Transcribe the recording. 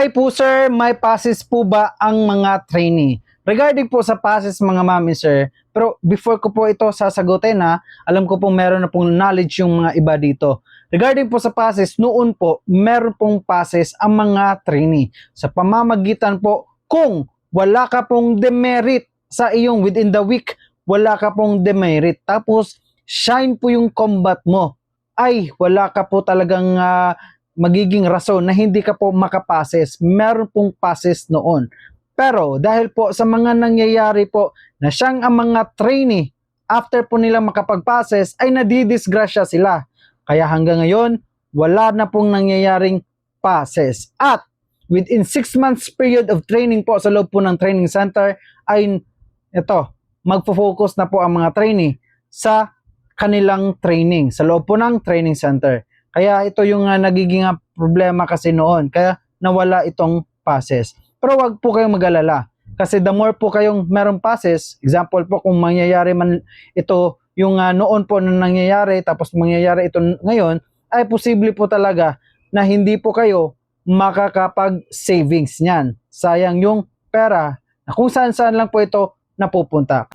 Hi po sir, may passes po ba ang mga trainee? Regarding po sa passes mga mami sir, pero before ko po ito sasagutin alam ko po meron na pong knowledge yung mga iba dito. Regarding po sa passes, noon po meron pong passes ang mga trainee. Sa pamamagitan po kung wala ka pong demerit sa iyong within the week, wala ka pong demerit. Tapos shine po yung combat mo. Ay, wala ka po talagang magiging rason na hindi ka po makapases. Meron pong passes noon. Pero dahil po sa mga nangyayari po na siyang ang mga trainee, after po nila makapagpases ay nadidisgrasya sila. Kaya hanggang ngayon, wala na pong nangyayaring passes. At within 6 months period of training po sa loob po ng training center ay ito, magfo-focus na po ang mga trainee sa kanilang training sa loob po ng training center. Kaya ito yung nagiging problema kasi noon. Kaya nawala itong passes. Pero wag po kayong mag-alala. Kasi the more po kayong merong passes, example po kung mangyayari man ito yung noon po na nangyayari tapos mangyayari ito ngayon, ay posible po talaga na hindi po kayo makakapag-savings niyan. Sayang yung pera na kung saan-saan lang po ito napupunta.